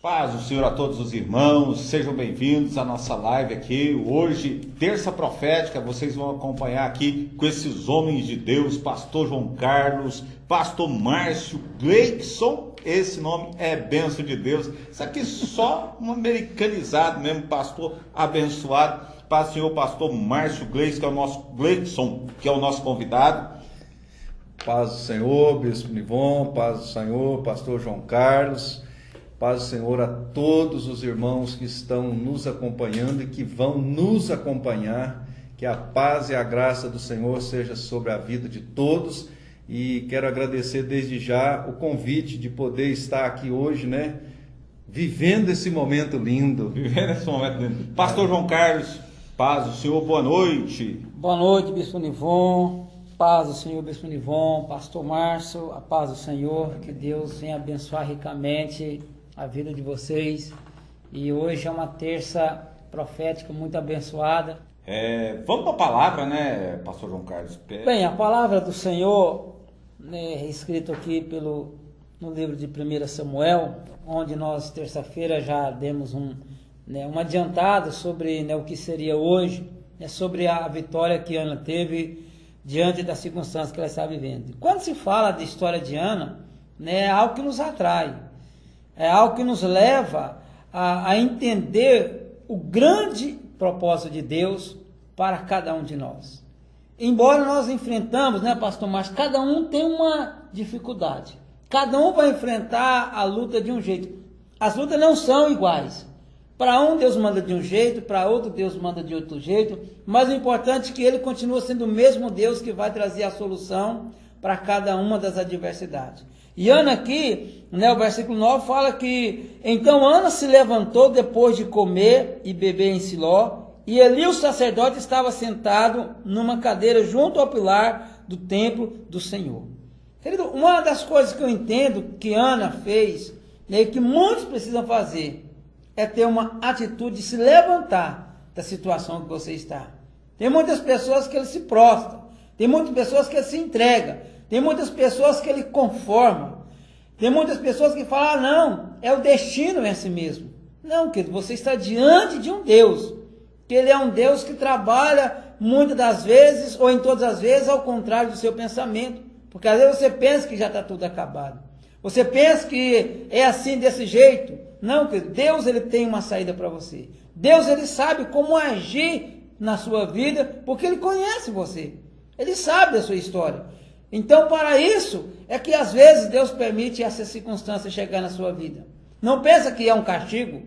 Paz do Senhor a todos os irmãos, sejam bem-vindos à nossa live aqui. Hoje, terça profética, vocês vão acompanhar aqui com esses homens de Deus, pastor João Carlos, pastor Márcio Gleison. Esse nome é bênção de Deus. Isso aqui só um americanizado mesmo, pastor abençoado. Paz do Senhor, pastor Márcio Gleison, que é o nosso convidado. Paz do Senhor, Bispo Nivon, paz do Senhor, pastor João Carlos. Paz do Senhor a todos os irmãos que estão nos acompanhando e que vão nos acompanhar. Que a paz e a graça do Senhor seja sobre a vida de todos. E quero agradecer desde já o convite de poder estar aqui hoje, né? Vivendo esse momento lindo. Vivendo esse momento lindo. Pastor João Carlos, paz do Senhor, boa noite. Boa noite, Bispo Nivon. Paz do Senhor, Bispo Nivon. Pastor Márcio, a paz do Senhor. Que Deus venha abençoar ricamente a vida de vocês. E hoje é uma terça profética muito abençoada. Vamos para a palavra, né, pastor João Carlos? Bem, a palavra do Senhor, né, escrito aqui no livro de 1 Samuel, onde nós terça-feira já demos um adiantado sobre, o que seria hoje, sobre a vitória que Ana teve diante das circunstâncias que ela está vivendo. Quando se fala da história de Ana, é algo que nos atrai. É algo que nos leva a entender o grande propósito de Deus para cada um de nós. Embora nós enfrentamos, pastor Márcio, cada um tem uma dificuldade. Cada um vai enfrentar a luta de um jeito. As lutas não são iguais. Para um Deus manda de um jeito, para outro Deus manda de outro jeito, mas o importante é que Ele continua sendo o mesmo Deus que vai trazer a solução para cada uma das adversidades. E Ana aqui, o versículo 9 fala que então Ana se levantou depois de comer e beber em Siló, e Eli o sacerdote estava sentado numa cadeira junto ao pilar do templo do Senhor. Querido, uma das coisas que eu entendo que Ana fez, e que muitos precisam fazer, é ter uma atitude de se levantar da situação que você está. Tem muitas pessoas que ele se prostram, tem muitas pessoas que ele se entrega, tem muitas pessoas que ele conforma, tem muitas pessoas que falam, não, é o destino é assim mesmo. Não, querido, você está diante de um Deus, que Ele é um Deus que trabalha muitas das vezes, ou em todas as vezes, ao contrário do seu pensamento, porque às vezes você pensa que já está tudo acabado, você pensa que é assim, desse jeito. Não, querido, Deus ele tem uma saída para você, Deus ele sabe como agir na sua vida, porque Ele conhece você, Ele sabe da sua história. Então, para isso, é que às vezes Deus permite essa circunstância chegar na sua vida. Não pensa que é um castigo.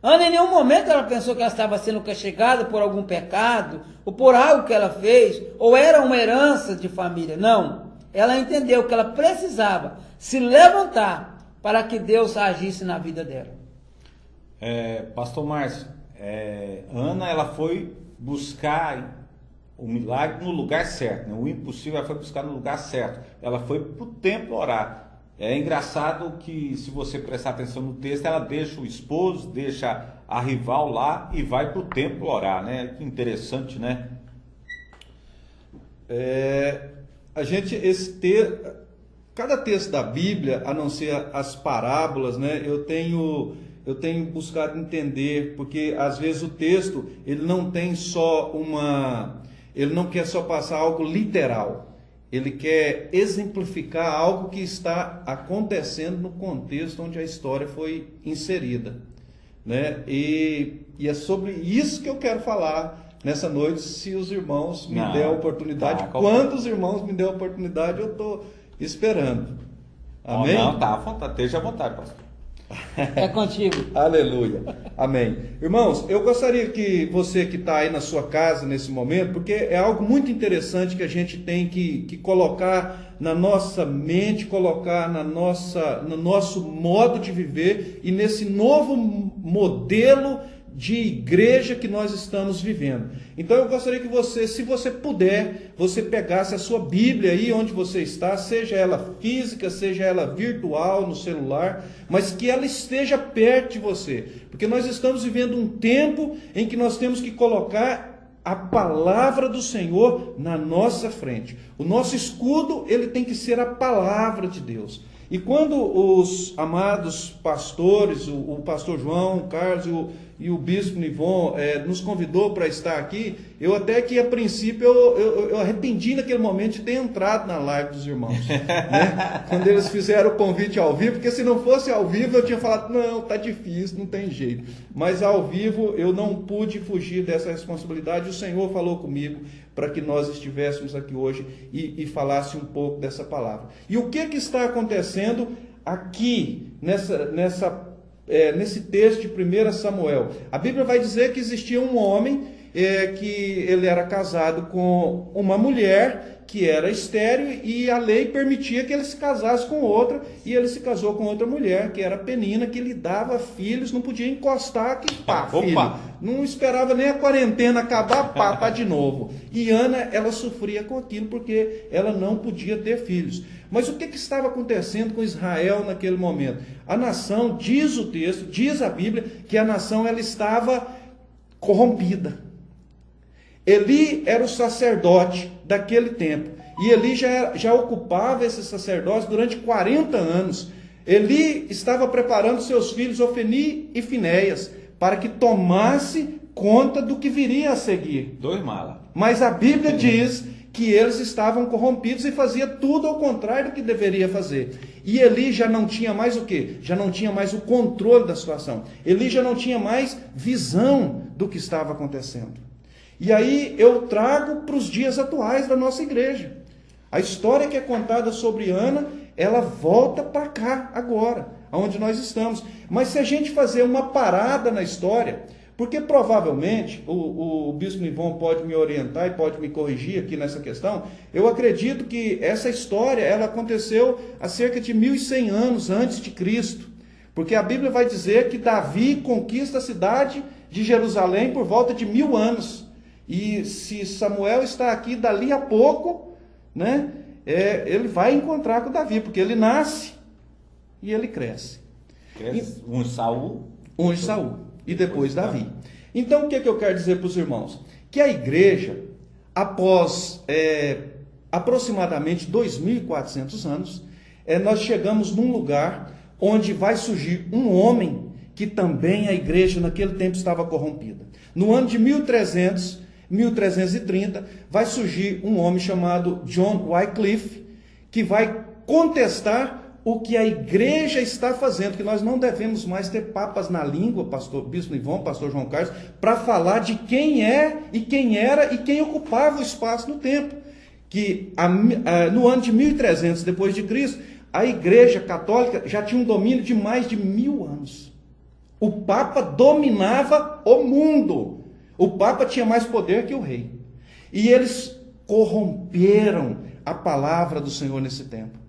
Ana, em nenhum momento ela pensou que ela estava sendo castigada por algum pecado, ou por algo que ela fez, ou era uma herança de família. Não. Ela entendeu que ela precisava se levantar para que Deus agisse na vida dela. Pastor Márcio, Ana ela foi buscar o milagre no lugar certo, o impossível ela foi buscar no lugar certo, ela foi para o templo orar. É engraçado que, se você prestar atenção no texto, ela deixa o esposo, deixa a rival lá e vai para o templo orar, né? Que interessante, né? Cada texto da Bíblia, a não ser as parábolas, né? Eu tenho buscado entender, porque às vezes o texto ele não tem só ele não quer só passar algo literal. Ele quer exemplificar algo que está acontecendo no contexto onde a história foi inserida, né? E é sobre isso que eu quero falar nessa noite, se os irmãos me der a oportunidade. Quando os irmãos me der a oportunidade, eu estou esperando. Amém? Esteja à vontade, pastor. É contigo. Aleluia. Amém. Irmãos, eu gostaria que você que está aí na sua casa nesse momento, porque é algo muito interessante que a gente tem que colocar na nossa mente, colocar no nosso modo de viver e nesse novo modelo de igreja que nós estamos vivendo. Então eu gostaria que você, se você puder, você pegasse a sua Bíblia aí onde você está, seja ela física, seja ela virtual, no celular, mas que ela esteja perto de você, porque nós estamos vivendo um tempo em que nós temos que colocar a palavra do Senhor na nossa frente. O nosso escudo, ele tem que ser a palavra de Deus. E quando os amados pastores, o pastor João Carlos e o bispo Nivon nos convidou para estar aqui, eu até que a princípio eu arrependi naquele momento de ter entrado na live dos irmãos, né? Quando eles fizeram o convite ao vivo, porque se não fosse ao vivo eu tinha falado, não, tá difícil, não tem jeito. Mas ao vivo eu não pude fugir dessa responsabilidade, o Senhor falou comigo para que nós estivéssemos aqui hoje e falasse um pouco dessa palavra. E o que está acontecendo aqui nesse texto de 1 Samuel? A Bíblia vai dizer que existia um homem que ele era casado com uma mulher que era estéril e a lei permitia que ele se casasse com outra, e ele se casou com outra mulher, que era Penina, que lhe dava filhos, não podia encostar, que pá, filho. Não esperava nem a quarentena acabar, pá, tá de novo. E Ana, ela sofria com aquilo, porque ela não podia ter filhos. Mas o que estava acontecendo com Israel naquele momento? A nação, diz o texto, diz a Bíblia, que a nação ela estava corrompida. Eli era o sacerdote daquele tempo, e Eli já ocupava esse sacerdócio durante 40 anos. Eli estava preparando seus filhos Ofni e Finéias para que tomasse conta do que viria a seguir. 2 malas. Mas a Bíblia diz que eles estavam corrompidos e fazia tudo ao contrário do que deveria fazer. E Eli já não tinha mais o quê? Já não tinha mais o controle da situação. Eli já não tinha mais visão do que estava acontecendo. E aí eu trago para os dias atuais da nossa igreja. A história que é contada sobre Ana, ela volta para cá agora, onde nós estamos. Mas se a gente fazer uma parada na história, porque provavelmente, o bispo Nivon pode me orientar e pode me corrigir aqui nessa questão, eu acredito que essa história ela aconteceu há cerca de 1100 anos antes de Cristo. Porque a Bíblia vai dizer que Davi conquista a cidade de Jerusalém por volta de 1000 anos. E se Samuel está aqui dali a pouco, né, ele vai encontrar com Davi, porque ele nasce e ele cresce. Unge Saul. Unge Saul. E depois Davi. Então o que eu quero dizer para os irmãos? Que a igreja, após aproximadamente 2400 anos, nós chegamos num lugar onde vai surgir um homem que também a igreja naquele tempo estava corrompida. No ano de 1330, vai surgir um homem chamado John Wycliffe, que vai contestar o que a igreja está fazendo, que nós não devemos mais ter papas na língua, pastor Bispo Nivon, pastor João Carlos, para falar de quem é e quem era e quem ocupava o espaço no tempo. Que no ano de 1300 depois de Cristo, a igreja católica já tinha um domínio de mais de 1000 anos. O Papa dominava o mundo. O Papa tinha mais poder que o rei. E eles corromperam a palavra do Senhor nesse tempo.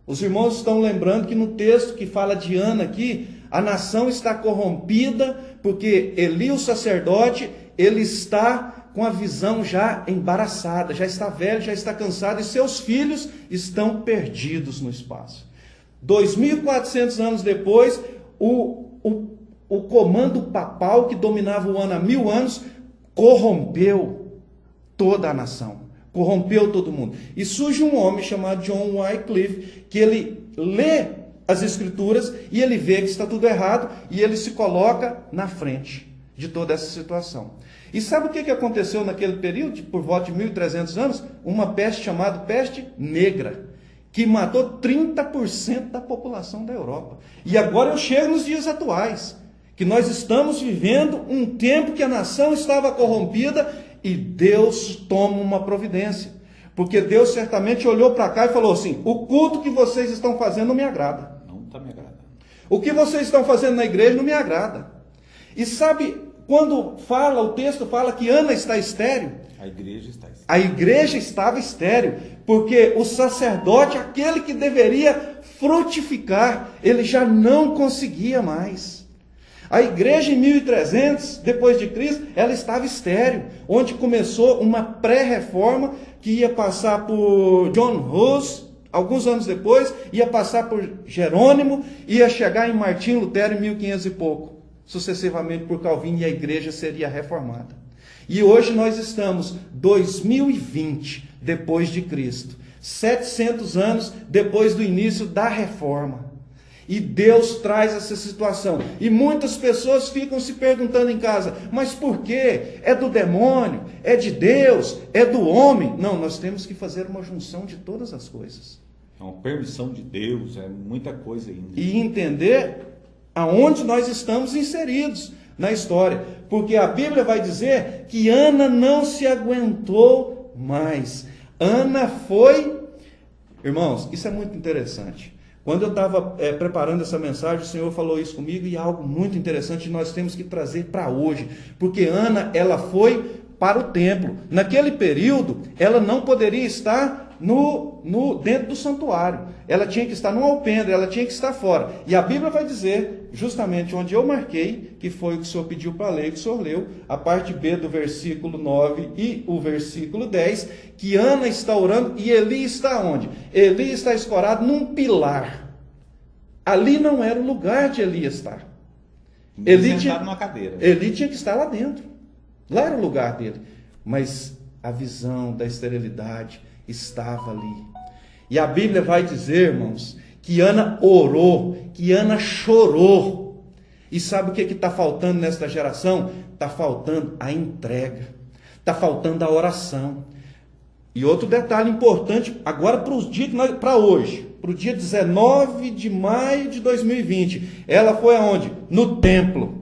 Os irmãos estão lembrando que no texto que fala de Ana aqui, a nação está corrompida porque Eli, o sacerdote, ele está com a visão já embaraçada, já está velho, já está cansado, e seus filhos estão perdidos no espaço. 2400 anos depois, o comando papal que dominava o ano há 1000 anos corrompeu toda a nação, corrompeu todo mundo. E surge um homem chamado John Wycliffe, que ele lê as escrituras e ele vê que está tudo errado e ele se coloca na frente de toda essa situação. E sabe o que aconteceu naquele período, por volta de 1300 anos? Uma peste chamada peste negra, que matou 30% da população da Europa. E agora eu chego nos dias atuais, que nós estamos vivendo um tempo que a nação estava corrompida e Deus toma uma providência. Porque Deus certamente olhou para cá e falou assim: o culto que vocês estão fazendo não me agrada. Não está me agradando. O que vocês estão fazendo na igreja não me agrada. E sabe, quando o texto fala que Ana está estéril, a igreja está estéril. A igreja estava estéril, porque o sacerdote, aquele que deveria frutificar, ele já não conseguia mais. A igreja em 1300, depois de Cristo, ela estava estéril, onde começou uma pré-reforma que ia passar por John Hus, alguns anos depois, ia passar por Jerônimo, ia chegar em Martim Lutero em 1500 e pouco, sucessivamente por Calvino, e a igreja seria reformada. E hoje nós estamos 2020 depois de Cristo. 700 anos depois do início da reforma. E Deus traz essa situação. E muitas pessoas ficam se perguntando em casa, mas por quê? É do demônio? É de Deus? É do homem? Não, nós temos que fazer uma junção de todas as coisas. É uma permissão de Deus, é muita coisa ainda. E entender aonde nós estamos inseridos na história. Porque a Bíblia vai dizer que Ana não se aguentou mais. Ana foi... Irmãos, isso é muito interessante. Quando eu estava preparando essa mensagem, o Senhor falou isso comigo e é algo muito interessante nós temos que trazer para hoje. Porque Ana, ela foi para o templo. Naquele período, ela não poderia estar dentro do santuário. Ela tinha que estar no alpendre, ela tinha que estar fora. E a Bíblia vai dizer, justamente onde eu marquei, que foi o que o Senhor pediu para ler, que o Senhor leu, a parte B do versículo 9 e o versículo 10, que Ana está orando e Eli está onde? Eli está escorado num pilar. Ali não era o lugar de Eli estar. Eli tinha numa cadeira. Eli tinha que estar lá dentro. Lá era o lugar dele. Mas a visão da esterilidade estava ali. E a Bíblia vai dizer, irmãos, que Ana orou, que Ana chorou. E sabe o que está faltando nesta geração? Está faltando a entrega. Está faltando a oração. E outro detalhe importante, agora para hoje, para o dia 19 de maio de 2020, ela foi aonde? No templo.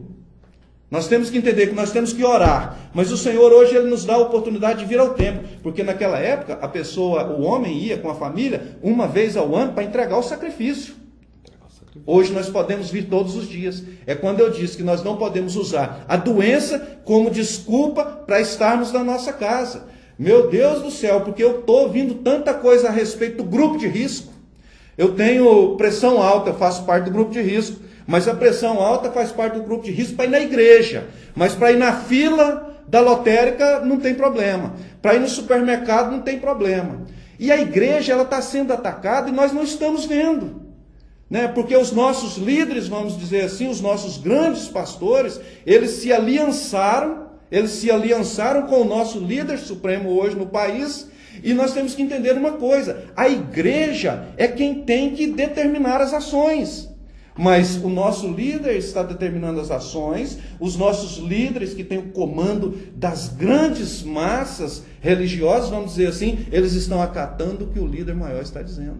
Nós temos que entender que nós temos que orar, mas o Senhor hoje Ele nos dá a oportunidade de vir ao templo, porque naquela época o homem ia com a família uma vez ao ano para entregar o sacrifício. Hoje nós podemos vir todos os dias. É quando eu disse que nós não podemos usar a doença como desculpa para estarmos na nossa casa. Meu Deus do céu, porque eu estou ouvindo tanta coisa a respeito do grupo de risco. Eu tenho pressão alta, eu faço parte do grupo de risco. Mas a pressão alta faz parte do grupo de risco para ir na igreja. Mas para ir na fila da lotérica não tem problema. Para ir no supermercado não tem problema. E a igreja ela está sendo atacada e nós não estamos vendo. Né? Porque os nossos líderes, vamos dizer assim, os nossos grandes pastores, eles se aliançaram com o nosso líder supremo hoje no país. E nós temos que entender uma coisa. A igreja é quem tem que determinar as ações. Mas o nosso líder está determinando as ações, os nossos líderes que têm o comando das grandes massas religiosas, vamos dizer assim, eles estão acatando o que o líder maior está dizendo.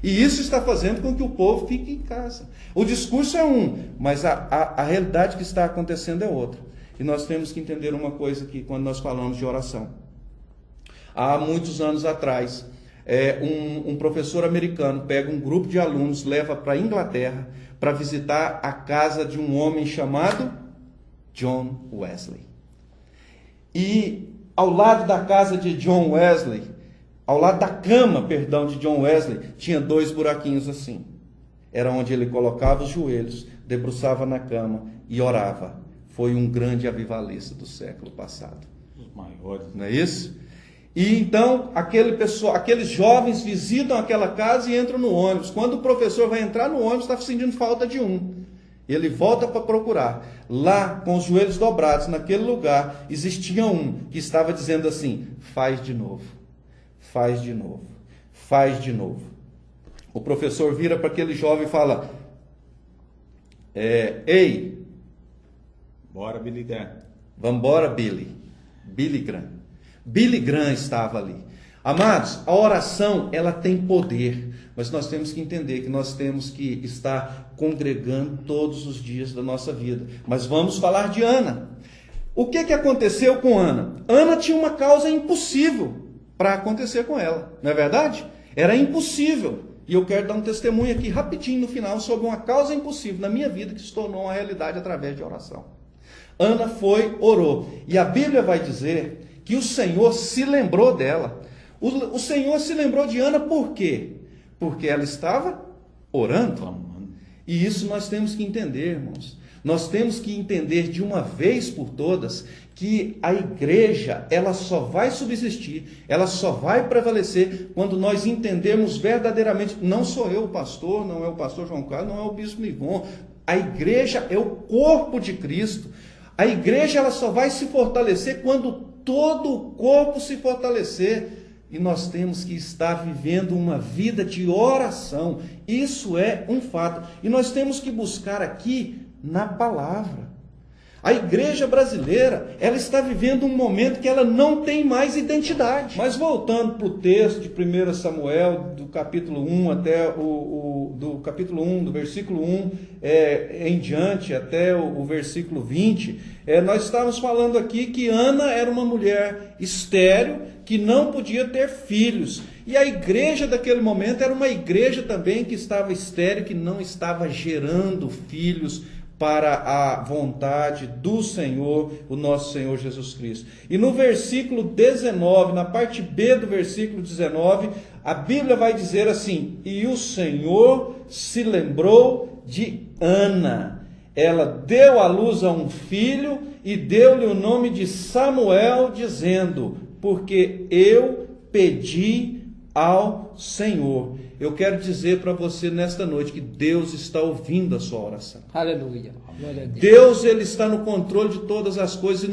E isso está fazendo com que o povo fique em casa. O discurso é um, mas a realidade que está acontecendo é outra. E nós temos que entender uma coisa aqui quando nós falamos de oração. Há muitos anos atrás, um professor americano pega um grupo de alunos, leva para a Inglaterra para visitar a casa de um homem chamado John Wesley. E ao lado da casa de John Wesley, ao lado da cama, de John Wesley, tinha 2 buraquinhos assim. Era onde ele colocava os joelhos, debruçava na cama e orava. Foi um grande avivalista do século passado. Os maiores. Não é isso? E então, aqueles jovens visitam aquela casa e entram no ônibus. Quando o professor vai entrar no ônibus, está sentindo falta de um. Ele volta para procurar. Lá, com os joelhos dobrados, naquele lugar, existia um que estava dizendo assim: faz de novo, faz de novo, faz de novo. O professor vira para aquele jovem e fala: ei, bora, Billy Graham. Vambora, Billy Graham. Billy Graham estava ali. Amados, a oração, ela tem poder, mas nós temos que entender que nós temos que estar congregando todos os dias da nossa vida. Mas vamos falar de Ana. O que aconteceu com Ana? Ana tinha uma causa impossível para acontecer com ela, não é verdade? Era impossível. E eu quero dar um testemunho aqui rapidinho no final sobre uma causa impossível na minha vida que se tornou uma realidade através de oração. Ana orou. E a Bíblia vai dizer que o Senhor se lembrou dela. O Senhor se lembrou de Ana por quê? Porque ela estava orando. E isso nós temos que entender, irmãos. Nós temos que entender de uma vez por todas que a igreja, ela só vai subsistir, ela só vai prevalecer quando nós entendermos verdadeiramente, não sou eu o pastor, não é o pastor João Carlos, não é o bispo Livon. A igreja é o corpo de Cristo. A igreja ela só vai se fortalecer quando todo o corpo se fortalecer. e nós temos que estar vivendo uma vida de oração. Isso é um fato. E nós temos que buscar aqui na palavra. A igreja brasileira, ela está vivendo um momento que ela não tem mais identidade. Mas voltando para o texto de 1 Samuel, do capítulo 1 até do capítulo 1, do versículo 1 em diante, até o versículo 20, nós estávamos falando aqui que Ana era uma mulher estéril, que não podia ter filhos. E a igreja daquele momento era uma igreja também que estava estéril, que não estava gerando filhos para a vontade do Senhor, o nosso Senhor Jesus Cristo. E no versículo 19, na parte B do versículo 19, a Bíblia vai dizer assim: e o Senhor se lembrou de Ana. Ela deu à luz a um filho e deu-lhe o nome de Samuel, dizendo: porque eu pedi ao Senhor. Eu quero dizer para você nesta noite que Deus está ouvindo a sua oração. Aleluia. Glória a Deus. Deus, ele está no controle de todas as coisas,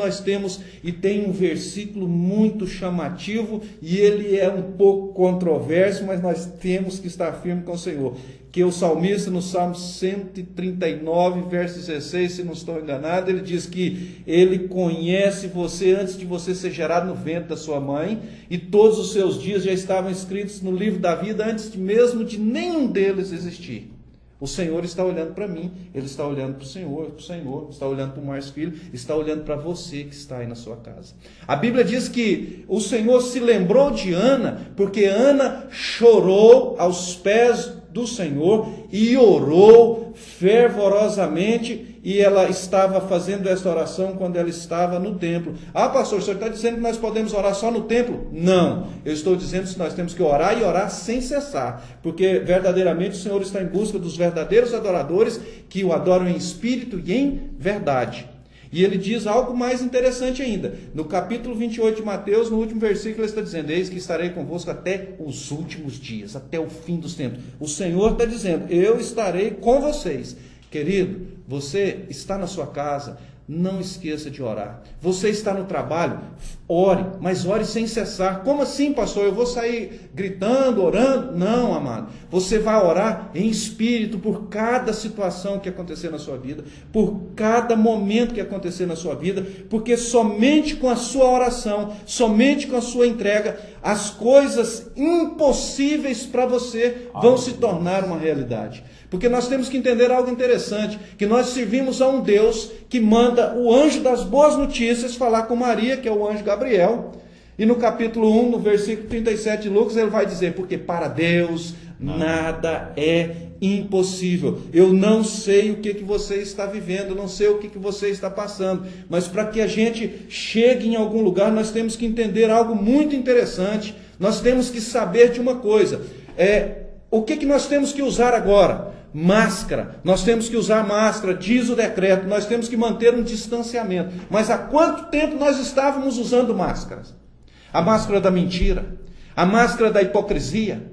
e tem um versículo muito chamativo, e ele é um pouco controverso, mas nós temos que estar firme com o Senhor. Que o salmista, no Salmo 139, verso 16, se não estou enganado, ele diz que ele conhece você antes de você ser gerado no ventre da sua mãe, e todos os seus dias já estavam escritos no livro da vida antes mesmo de nenhum deles existir. O Senhor está olhando para mim, Ele está olhando para o Senhor, está olhando para o Márcio Filho, está olhando para você que está aí na sua casa. A Bíblia diz que o Senhor se lembrou de Ana, porque Ana chorou aos pés do Senhor e orou fervorosamente, e ela estava fazendo essa oração quando ela estava no templo. Ah, pastor, o senhor está dizendo que nós podemos orar só no templo? Não, eu estou dizendo que nós temos que orar e orar sem cessar, porque verdadeiramente o Senhor está em busca dos verdadeiros adoradores que o adoram em espírito e em verdade. E ele diz algo mais interessante ainda. No capítulo 28 de Mateus, no último versículo, ele está dizendo: eis que estarei convosco até os últimos dias, até o fim dos tempos. O Senhor está dizendo: eu estarei com vocês. Querido, você está na sua casa, não esqueça de orar. Você está no trabalho, ore, mas ore sem cessar. Como assim, pastor? Eu vou sair gritando, orando? Não, amado. Você vai orar em espírito por cada situação que acontecer na sua vida, por cada momento que acontecer na sua vida, porque somente com a sua oração, somente com a sua entrega, as coisas impossíveis para você vão se tornar uma realidade. Porque nós temos que entender algo interessante, que nós servimos a um Deus que manda o anjo das boas notícias falar com Maria, que é o anjo Gabriel. E no capítulo 1, no versículo 37 de Lucas, ele vai dizer: porque para Deus nada é impossível. Eu não sei o que você está vivendo, eu não sei o que você está passando, mas para que a gente chegue em algum lugar, nós temos que entender algo muito interessante. Nós temos que saber de uma coisa: o que nós temos que usar agora? Máscara. Nós temos que usar máscara, diz o decreto. Nós temos que manter um distanciamento. Mas há quanto tempo nós estávamos usando máscaras? A máscara da mentira, a máscara da hipocrisia,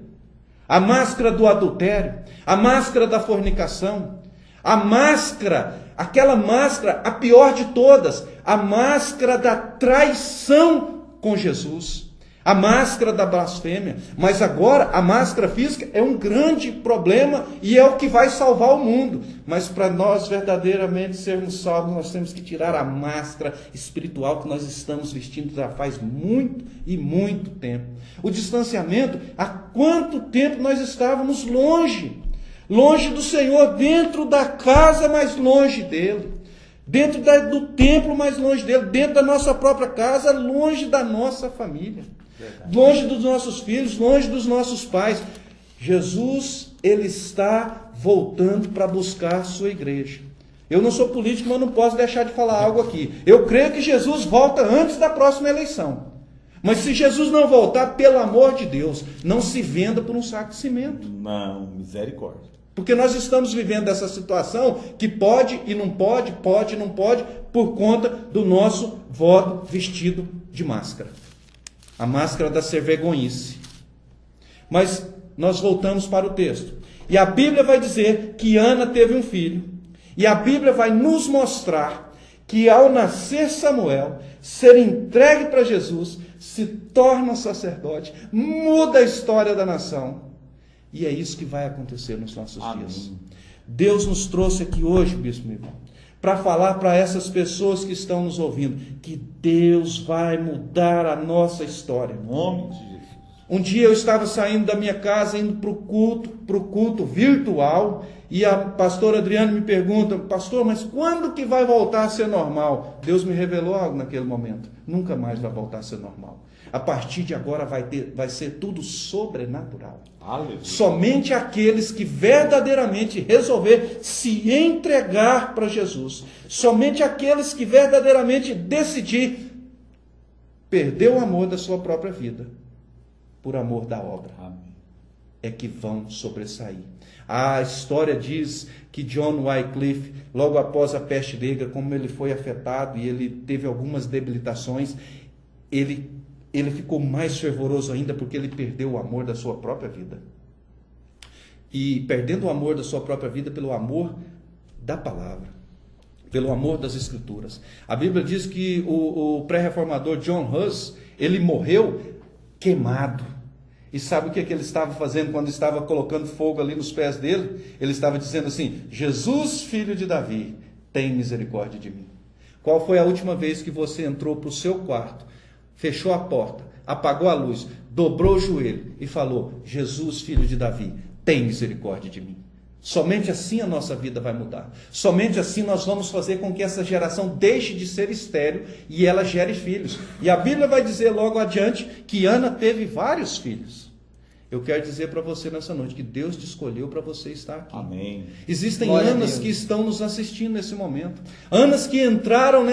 a máscara do adultério, a máscara da fornicação, a máscara, aquela máscara, a pior de todas, a máscara da traição com Jesus. A máscara da blasfêmia. Mas agora a máscara física é um grande problema e é o que vai salvar o mundo. Mas para nós verdadeiramente sermos salvos, nós temos que tirar a máscara espiritual que nós estamos vestindo já faz muito e muito tempo. O distanciamento, há quanto tempo nós estávamos longe do Senhor, dentro da casa, mais longe dele. Dentro do templo, mais longe dele. Dentro da nossa própria casa, longe da nossa família. Longe dos nossos filhos, longe dos nossos pais. Jesus, ele está voltando para buscar a sua igreja. Eu não sou político, mas não posso deixar de falar algo aqui. Eu creio que Jesus volta antes da próxima eleição. Mas se Jesus não voltar, pelo amor de Deus, não se venda por um saco de cimento. Não, misericórdia. Porque nós estamos vivendo essa situação que pode e não pode, pode e não pode, por conta do nosso voto vestido de máscara. A máscara da servergonhice. Mas nós voltamos para o texto. E a Bíblia vai dizer que Ana teve um filho. E a Bíblia vai nos mostrar que ao nascer Samuel, ser entregue para Jesus, se torna sacerdote, muda a história da nação. E é isso que vai acontecer nos nossos dias. Deus nos trouxe aqui hoje, bispo meu irmão, para falar para essas pessoas que estão nos ouvindo, que Deus vai mudar a nossa história. Em nome de Jesus. Um dia eu estava saindo da minha casa, indo para o culto virtual, e a pastora Adriana me pergunta: pastor, mas quando que vai voltar a ser normal? Deus me revelou algo naquele momento. Nunca mais vai voltar a ser normal. A partir de agora vai ser tudo sobrenatural. Aleluia. Somente aqueles que verdadeiramente resolver se entregar para Jesus, somente aqueles que verdadeiramente decidir perder o amor da sua própria vida por amor da obra, é que vão sobressair. A história diz que John Wycliffe, logo após a peste negra, como ele foi afetado e ele teve algumas debilitações, ele ficou mais fervoroso ainda porque ele perdeu o amor da sua própria vida. E perdendo o amor da sua própria vida pelo amor da palavra, pelo amor das Escrituras. A Bíblia diz que o pré-reformador John Hus, ele morreu queimado. E sabe o que ele estava fazendo quando estava colocando fogo ali nos pés dele? Ele estava dizendo assim: Jesus, filho de Davi, tem misericórdia de mim. Qual foi a última vez que você entrou para o seu quarto, fechou a porta, apagou a luz, dobrou o joelho e falou: Jesus, filho de Davi, tem misericórdia de mim? Somente assim a nossa vida vai mudar. Somente assim nós vamos fazer com que essa geração deixe de ser estéril e ela gere filhos. E a Bíblia vai dizer logo adiante que Ana teve vários filhos. Eu quero dizer para você nessa noite que Deus te escolheu para você estar aqui. Amém. Existem Anas que estão nos assistindo nesse momento. Anas que entraram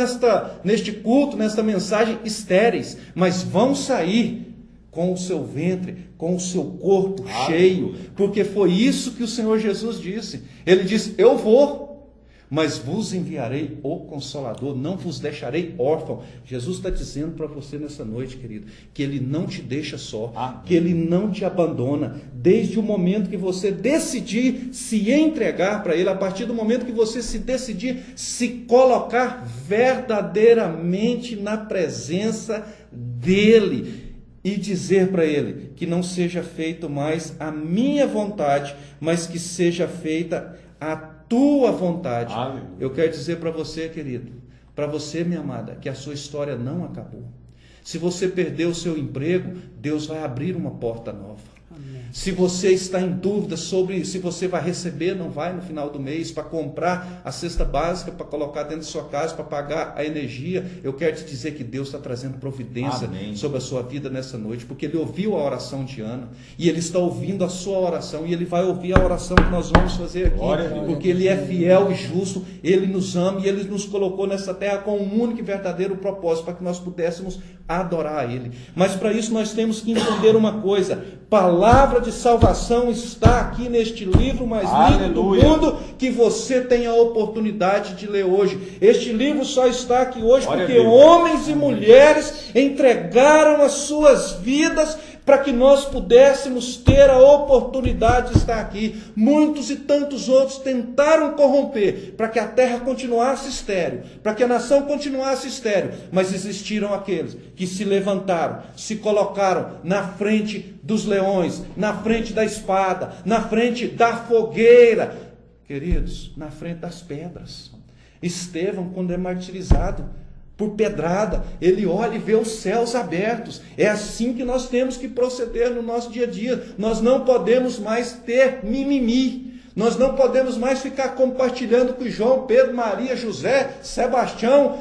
neste culto, nesta mensagem estéreis, mas vão sair com o seu ventre, com o seu corpo cheio, porque foi isso que o Senhor Jesus disse. Ele disse: eu vou, mas vos enviarei o Consolador, não vos deixarei órfão. Jesus está dizendo para você nessa noite, querido, que Ele não te deixa só, que Ele não te abandona, desde o momento que você decidir se entregar para Ele, a partir do momento que você se decidir se colocar verdadeiramente na presença dEle, e dizer para Ele que não seja feito mais a minha vontade, mas que seja feita a tua vontade. Aleluia. Eu quero dizer para você, querido, para você, minha amada, que a sua história não acabou. Se você perdeu o seu emprego, Deus vai abrir uma porta nova. Amém. Se você está em dúvida sobre se você vai receber, não vai no final do mês, para comprar a cesta básica, para colocar dentro de sua casa, para pagar a energia, eu quero te dizer que Deus está trazendo providência sobre a sua vida nessa noite, porque Ele ouviu a oração de Ana, e Ele está ouvindo a sua oração, e Ele vai ouvir a oração que nós vamos fazer aqui, porque Ele é fiel e justo, Ele nos ama, e Ele nos colocou nessa terra com um único e verdadeiro propósito, para que nós pudéssemos adorar a Ele. Mas para isso nós temos que entender uma coisa: palavra de salvação está aqui neste livro mais lindo do mundo, que você tem a oportunidade de ler hoje. Este livro só está aqui hoje porque homens e mulheres entregaram as suas vidas para que nós pudéssemos ter a oportunidade de estar aqui. Muitos e tantos outros tentaram corromper para que a terra continuasse estéril, para que a nação continuasse estéril, mas existiram aqueles que se levantaram, se colocaram na frente dos leões, na frente da espada, na frente da fogueira, queridos, na frente das pedras. Estevão, quando é martirizado por pedrada, ele olha e vê os céus abertos. É assim que nós temos que proceder no nosso dia a dia. Nós não podemos mais ter mimimi. Nós não podemos mais ficar compartilhando com João, Pedro, Maria, José, Sebastião,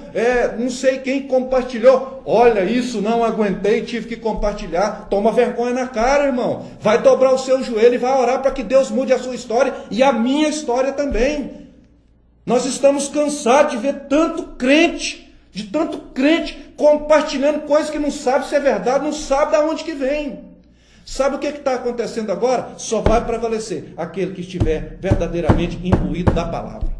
não sei quem compartilhou. Olha, isso não aguentei, tive que compartilhar. Toma vergonha na cara, irmão. Vai dobrar o seu joelho e vai orar para que Deus mude a sua história e a minha história também. Nós estamos cansados de ver tanto crente compartilhando coisas que não sabe se é verdade, não sabe de onde que vem. Sabe o que está acontecendo agora? Só vai prevalecer aquele que estiver verdadeiramente imbuído da palavra.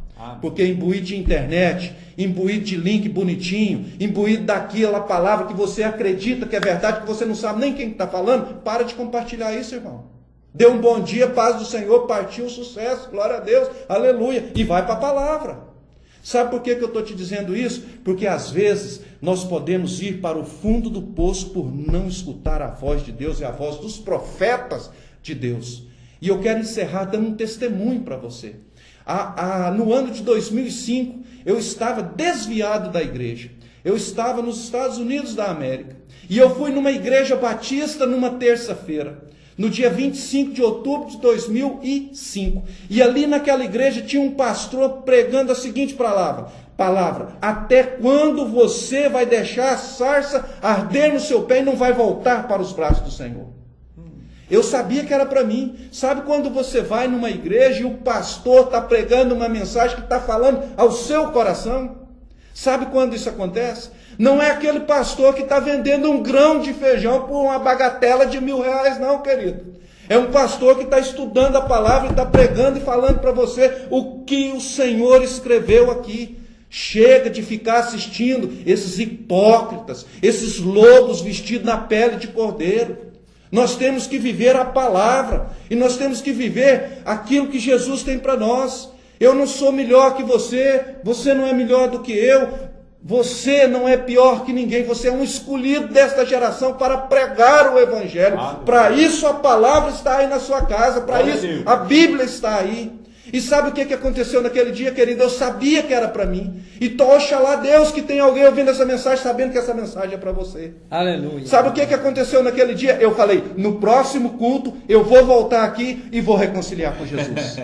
Porque imbuído de internet, imbuído de link bonitinho, imbuído daquela palavra que você acredita que é verdade, que você não sabe nem quem está falando, para de compartilhar isso, irmão. Dê um bom dia, paz do Senhor, partiu, sucesso, glória a Deus, aleluia, e vai para a palavra. Sabe por que eu estou te dizendo isso? Porque às vezes nós podemos ir para o fundo do poço por não escutar a voz de Deus e a voz dos profetas de Deus. E eu quero encerrar dando um testemunho para você. No ano de 2005, eu estava desviado da igreja. Eu estava nos Estados Unidos da América. E eu fui numa igreja batista numa terça-feira, no dia 25 de outubro de 2005. E ali naquela igreja tinha um pastor pregando a seguinte palavra: até quando você vai deixar a sarça arder no seu pé e não vai voltar para os braços do Senhor? Eu sabia que era para mim. Sabe quando você vai numa igreja e o pastor está pregando uma mensagem que está falando ao seu coração? Sabe quando isso acontece? Não é aquele pastor que está vendendo um grão de feijão por uma bagatela de R$1.000, não, querido. É um pastor que está estudando a palavra e está pregando e falando para você o que o Senhor escreveu aqui. Chega de ficar assistindo esses hipócritas, esses lobos vestidos na pele de cordeiro. Nós temos que viver a palavra e nós temos que viver aquilo que Jesus tem para nós. Eu não sou melhor que você, você não é melhor do que eu, você não é pior que ninguém, você é um escolhido desta geração para pregar o Evangelho. Para isso a palavra está aí na sua casa, para isso a Bíblia está aí. E sabe o que aconteceu naquele dia, querido? Eu sabia que era para mim. Então, oxalá Deus que tem alguém ouvindo essa mensagem, sabendo que essa mensagem é para você. Aleluia. Sabe o que aconteceu naquele dia? Eu falei, no próximo culto, eu vou voltar aqui e vou reconciliar com Jesus.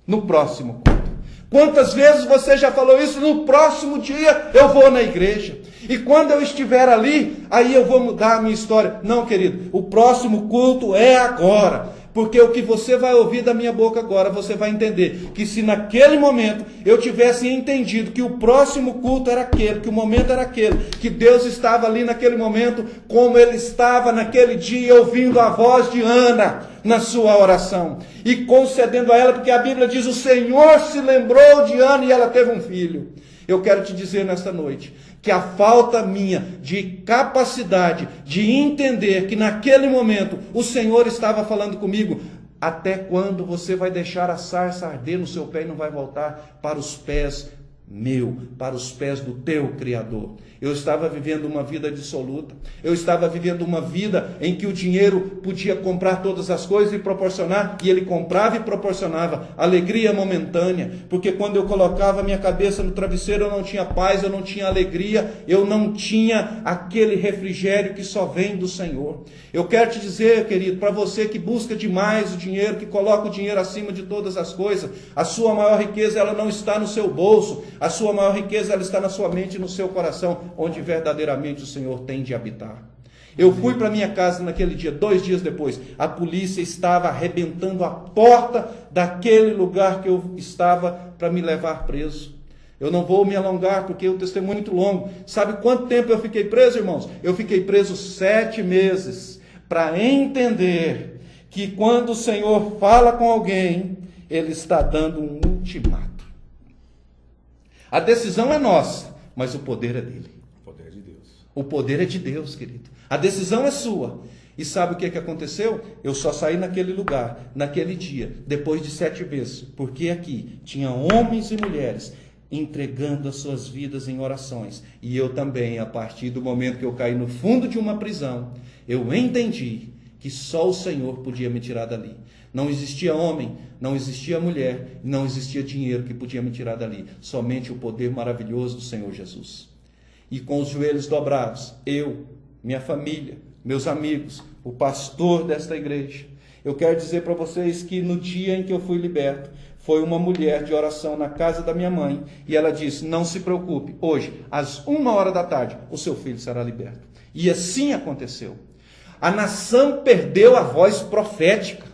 No próximo culto. Quantas vezes você já falou isso? No próximo dia eu vou na igreja. E quando eu estiver ali, aí eu vou mudar a minha história. Não, querido, o próximo culto é agora. Porque o que você vai ouvir da minha boca agora, você vai entender que se naquele momento eu tivesse entendido que o próximo culto era aquele, que o momento era aquele, que Deus estava ali naquele momento, como Ele estava naquele dia, ouvindo a voz de Ana na sua oração, e concedendo a ela, porque a Bíblia diz, o Senhor se lembrou de Ana e ela teve um filho. Eu quero te dizer nesta noite, que a falta minha de capacidade de entender que naquele momento o Senhor estava falando comigo, até quando você vai deixar a sarça arder no seu pé e não vai voltar para os pés para os pés do teu Criador? Eu estava vivendo uma vida dissoluta, eu estava vivendo uma vida em que o dinheiro podia comprar todas as coisas e proporcionar, e ele comprava e proporcionava alegria momentânea, porque quando eu colocava minha cabeça no travesseiro eu não tinha paz, eu não tinha alegria, eu não tinha aquele refrigério que só vem do Senhor. Eu quero te dizer, querido, para você que busca demais o dinheiro, que coloca o dinheiro acima de todas as coisas, a sua maior riqueza ela não está no seu bolso, a sua maior riqueza ela está na sua mente e no seu coração, onde verdadeiramente o Senhor tem de habitar. Eu fui para minha casa naquele dia, 2 dias depois, a polícia estava arrebentando a porta daquele lugar que eu estava para me levar preso. Eu não vou me alongar porque o testemunho é muito longo. Sabe quanto tempo eu fiquei preso, irmãos? Eu fiquei preso 7 meses para entender que quando o Senhor fala com alguém, Ele está dando um ultimato. A decisão é nossa, mas o poder é dele. O poder é de Deus. O poder é de Deus, querido. A decisão é sua. E sabe o que aconteceu? Eu só saí naquele lugar, naquele dia, depois de 7 vezes. Porque aqui tinha homens e mulheres entregando as suas vidas em orações. E eu também, a partir do momento que eu caí no fundo de uma prisão, eu entendi que só o Senhor podia me tirar dali. Não existia homem, não existia mulher, não existia dinheiro que podia me tirar dali. Somente o poder maravilhoso do Senhor Jesus. E com os joelhos dobrados, eu, minha família, meus amigos, o pastor desta igreja, eu quero dizer para vocês que no dia em que eu fui liberto, foi uma mulher de oração na casa da minha mãe, e ela disse, não se preocupe, hoje, às 1h da tarde, o seu filho será liberto. E assim aconteceu. A nação perdeu a voz profética.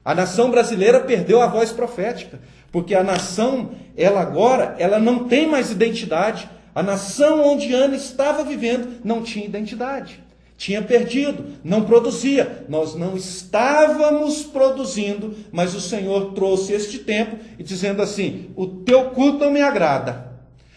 A nação brasileira perdeu a voz profética, porque a nação, ela não tem mais identidade. A nação onde Ana estava vivendo não tinha identidade, tinha perdido, não produzia. Nós não estávamos produzindo, mas o Senhor trouxe este tempo e dizendo assim, o teu culto não me agrada.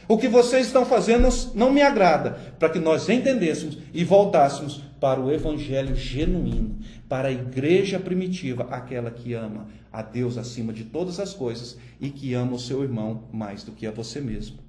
O que vocês estão fazendo não me agrada, para que nós entendêssemos e voltássemos para o evangelho genuíno, para a igreja primitiva, aquela que ama a Deus acima de todas as coisas e que ama o seu irmão mais do que a você mesmo.